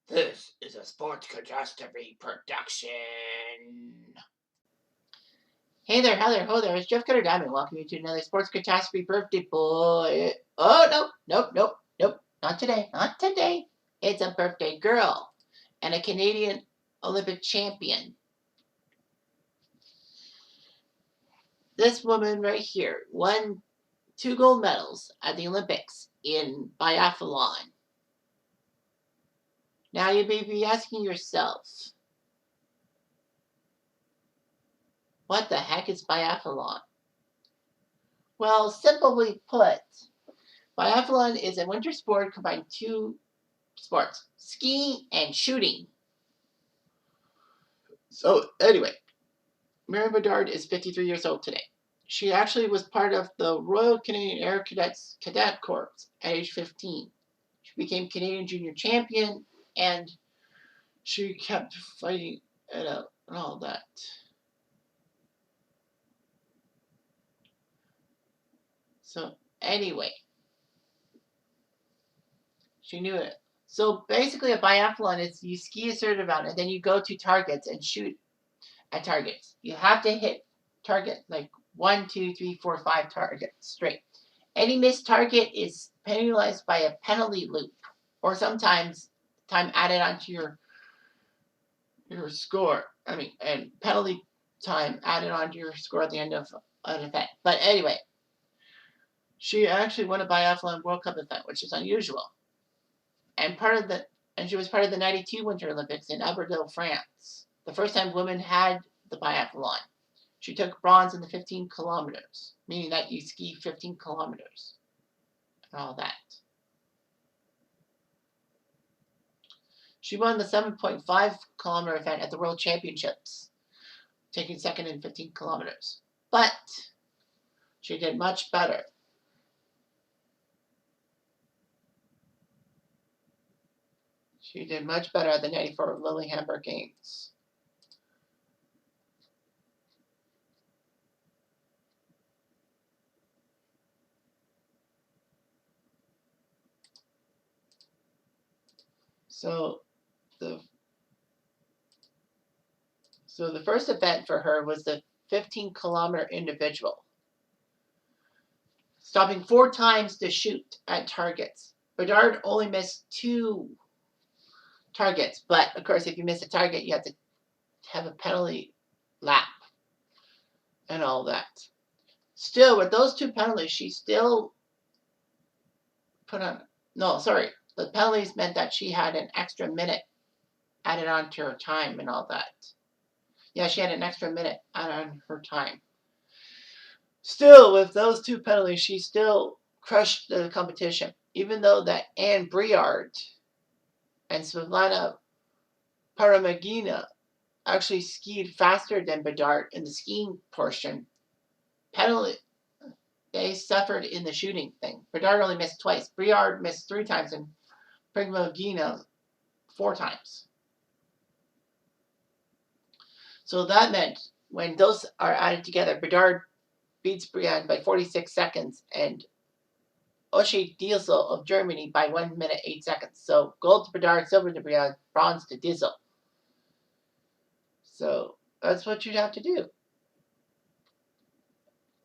This is a Sports Catastrophe production. Hey there, hi there, ho there. It's Jeff Cutter Diamond. Welcome you to another Sports Catastrophe birthday boy. Oh, nope. Not today. Not today. It's a birthday girl and a Canadian Olympic champion. This woman right here won 2 gold medals at the Olympics in biathlon. Now you may be asking yourself, what the heck is biathlon? Well, simply put, biathlon is a winter sport combining 2 sports, skiing and shooting. So anyway, Mary Bedard is 53 years old today. She actually was part of the Royal Canadian Air Cadets Cadet Corps at age 15. She became Canadian junior champion, and she kept fighting it out and all that. So anyway, she knew it. So basically, a biathlon is you ski a certain amount, and then you go to targets and shoot at targets. You have to hit target like 1, 2, 3, 4, 5 targets straight. Any missed target is penalized by a penalty loop, or sometimes time added onto your score. And penalty time added onto your score at the end of an event. But anyway, she actually won a biathlon World Cup event, which is unusual. And she was part of the '92 Winter Olympics in Albertville, France. The first time women had the biathlon. She took bronze in the 15 kilometers, meaning that you ski 15 kilometers and all that. She won the 7.5 kilometer event at the World Championships, taking second in 15 kilometers. But she did much better. She did much better at the '94 Lillehammer Games. So the first event for her was the 15-kilometer individual, stopping 4 times to shoot at targets. Bedard only missed 2 targets, but of course, if you miss a target, you have to have a penalty lap and all that. Still, with those 2 penalties, she still put on. No, sorry. The penalties meant that she had an extra minute added on to her time and all that. Yeah, she had an extra minute added on her time. Still, with those 2 penalties, she still crushed the competition. Even though that Anne Briard and Svetlana Paramagina actually skied faster than Bedard in the skiing portion, they suffered in the shooting thing. Bedard only missed twice. Briard missed 3 times and Paramagina 4 times. So that meant when those are added together, Bedard beats Briand by 46 seconds and Osche Diesel of Germany by 1 minute 8 seconds. So gold to Bedard, silver to Briand, bronze to Diesel. So that's what you'd have to do.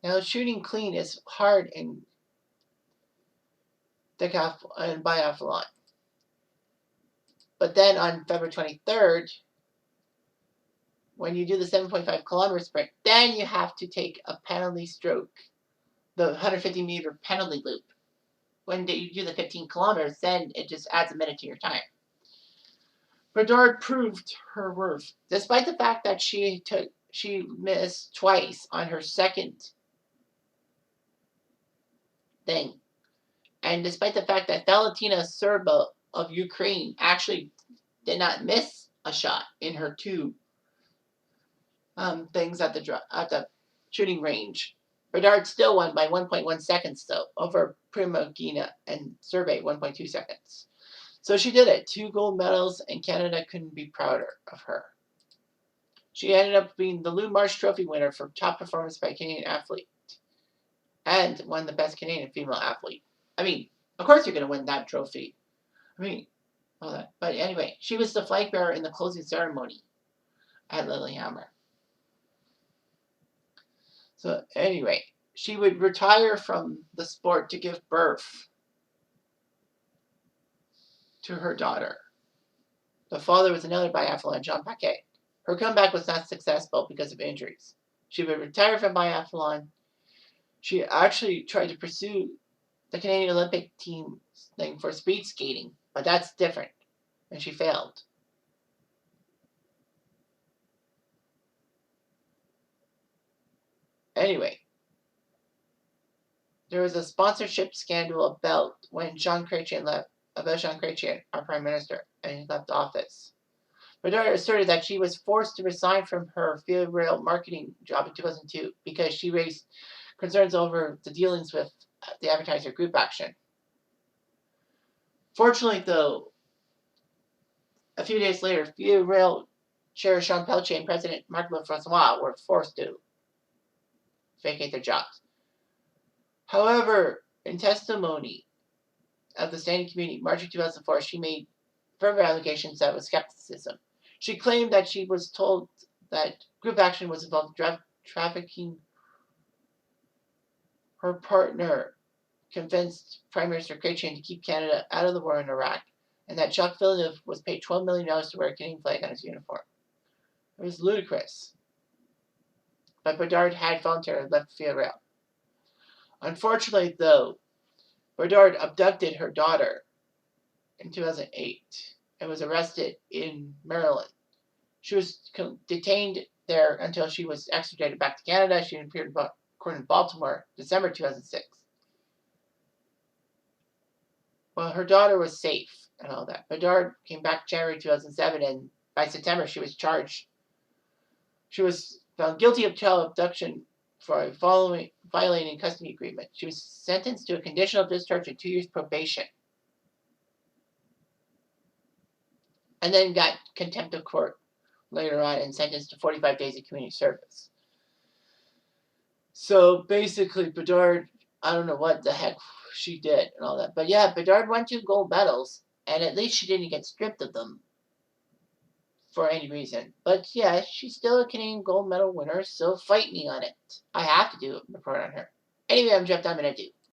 Now shooting clean is hard in biathlon. But then on February 23rd, when you do the 7.5 kilometer sprint, then you have to take a penalty stroke, the 150 meter penalty loop. When you do the 15 kilometers, then it just adds a minute to your time. Bedard proved her worth, despite the fact that she missed twice on her second thing. And despite the fact that Valentina Serba of Ukraine actually did not miss a shot in her 2 things at the shooting range, Bedard still won by 1.1 seconds, though, over Primogina and Serba 1.2 seconds. So she did it. 2 gold medals, and Canada couldn't be prouder of her. She ended up being the Lou Marsh Trophy winner for top performance by a Canadian athlete and won the best Canadian female athlete. Of course you're going to win that trophy. all that. But anyway, she was the flag bearer in the closing ceremony at Lillehammer. So anyway, she would retire from the sport to give birth to her daughter. The father was another biathlon, Jean Paquet. Her comeback was not successful because of injuries. She would retire from biathlon. She actually tried to pursue the Canadian Olympic team thing for speed skating, but that's different, and she failed. Anyway, there was a sponsorship scandal about Jean Chrétien, our prime minister, and he left office. Bedard asserted that she was forced to resign from her Via Rail marketing job in 2002 because she raised concerns over the dealings with the advertiser Group Action. Fortunately, though, a few days later, Via Rail Chair Jean Pelletier and President Marc Lefrançois were forced to vacate their jobs. However, in testimony of the standing committee, March of 2004, she made further allegations that was skepticism. She claimed that she was told that Group Action was involved in trafficking. Her partner convinced Prime Minister Chrétien to keep Canada out of the war in Iraq, and that Jacques Villeneuve was paid $12 million to wear a Canadian flag on his uniform. It was ludicrous. But Bedard had voluntarily left Via Rail. Unfortunately, though, Bedard abducted her daughter in 2008 and was arrested in Maryland. She was detained there until she was extradited back to Canada. She appeared in court in Baltimore, December 2006. Well, her daughter was safe and all that. Bedard came back January 2007, and by September she was charged. She was found guilty of child abduction for violating custody agreement. She was sentenced to a conditional discharge and 2 years probation, and then got contempt of court later on and sentenced to 45 days of community service. So basically, Bedard, I don't know what the heck she did and all that. But yeah, Bedard won 2 gold medals, and at least she didn't get stripped of them for any reason. But yeah, she's still a Canadian gold medal winner, so fight me on it. I have to do a report on her. Anyway, I'm Jeff Diamond. I do.